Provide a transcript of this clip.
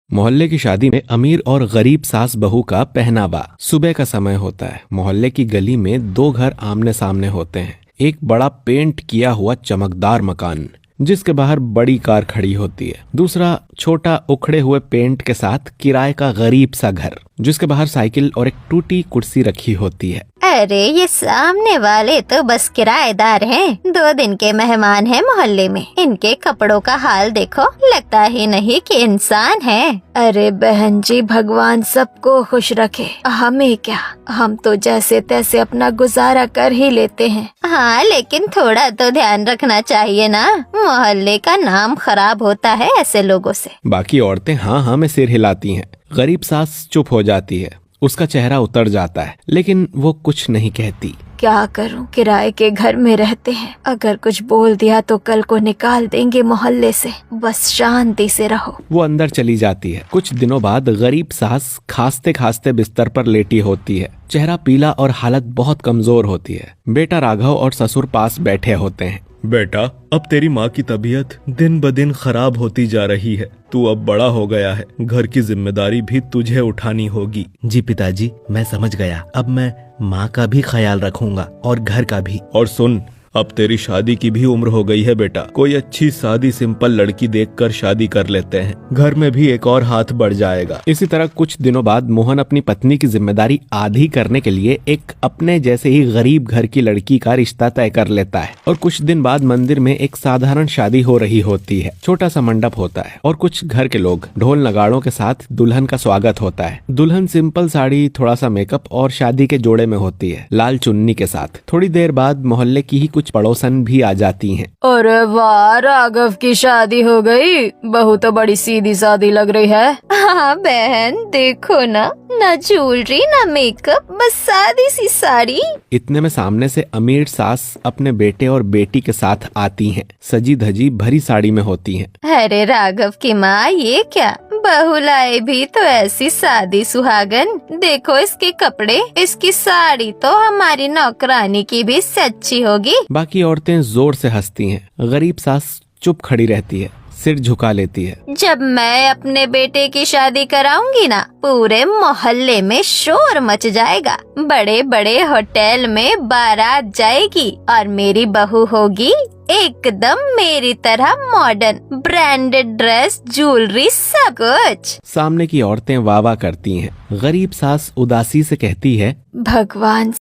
मोहल्ले की शादी में अमीर और गरीब सास बहू का पहनावा। सुबह का समय होता है। मोहल्ले की गली में दो घर आमने सामने होते हैं। एक बड़ा पेंट किया हुआ चमकदार मकान जिसके बाहर बड़ी कार खड़ी होती है। दूसरा छोटा उखड़े हुए पेंट के साथ किराए का गरीब सा घर जिसके बाहर साइकिल और एक टूटी कुर्सी रखी होती है। अरे ये सामने वाले तो बस किराएदार हैं, 2 दिन के मेहमान हैं मोहल्ले में। इनके कपड़ों का हाल देखो, लगता ही नहीं कि इंसान है। अरे बहन जी, भगवान सबको खुश रखे, हमें क्या, हम तो जैसे तैसे अपना गुजारा कर ही लेते हैं। हाँ, लेकिन थोड़ा तो ध्यान रखना चाहिए ना, मोहल्ले का नाम खराब होता है ऐसे लोगों से। बाकी औरतें हाँ हाँ में सिर हिलाती हैं। गरीब सास चुप हो जाती है। उसका चेहरा उतर जाता है लेकिन वो कुछ नहीं कहती। क्या करूं, किराए के घर में रहते हैं, अगर कुछ बोल दिया तो कल को निकाल देंगे मोहल्ले से, बस शांति से रहो। वो अंदर चली जाती है। कुछ दिनों बाद गरीब सास खांसते खांसते बिस्तर पर लेटी होती है। चेहरा पीला और हालत बहुत कमजोर होती है। बेटा राघव और ससुर पास बैठे होते हैं। बेटा, अब तेरी माँ की तबीयत दिन ब दिन खराब होती जा रही है। तू अब बड़ा हो गया है, घर की जिम्मेदारी भी तुझे उठानी होगी। जी पिताजी, मैं समझ गया। अब मैं माँ का भी ख्याल रखूंगा और घर का भी। और सुन, अब तेरी शादी की भी उम्र हो गई है बेटा। कोई अच्छी सादी सिंपल लड़की देखकर शादी कर लेते हैं, घर में भी एक और हाथ बढ़ जाएगा। इसी तरह कुछ दिनों बाद मोहन अपनी पत्नी की जिम्मेदारी आधी करने के लिए एक अपने जैसे ही गरीब घर की लड़की का रिश्ता तय कर लेता है। और कुछ दिन बाद मंदिर में एक साधारण शादी हो रही होती है। छोटा सा मंडप होता है और कुछ घर के लोग ढोल नगाड़ों के साथ दुल्हन का स्वागत होता है। दुल्हन सिंपल साड़ी, थोड़ा सा मेकअप और शादी के जोड़े में होती है, लाल चुन्नी के साथ। थोड़ी देर बाद मोहल्ले की ही कुछ पड़ोसन भी आ जाती हैं। अरे वाह, राघव की शादी हो गई, बहू तो बड़ी सीधी सादी लग रही है। हाँ बहन, देखो ना ज्वेलरी ना मेकअप, बस सादी सी साड़ी। इतने में सामने से अमीर सास अपने बेटे और बेटी के साथ आती हैं। सजी धजी भरी साड़ी में होती हैं। अरे राघव की माँ, ये क्या, बहू लाए भी तो ऐसी सादी सुहागन। देखो इसके कपड़े, इसकी साड़ी तो हमारी नौकरानी की भी सच्ची होगी। बाकी औरतें जोर से हंसती हैं। गरीब सास चुप खड़ी रहती है, सिर झुका लेती है। जब मैं अपने बेटे की शादी कराऊंगी ना, पूरे मोहल्ले में शोर मच जाएगा। बड़े बड़े होटल में बारात जाएगी और मेरी बहू होगी एकदम मेरी तरह मॉडर्न, ब्रांडेड ड्रेस, ज्वेलरी, सब कुछ। सामने की औरतें वाह वाह करती हैं। गरीब सास उदासी से कहती है, भगवान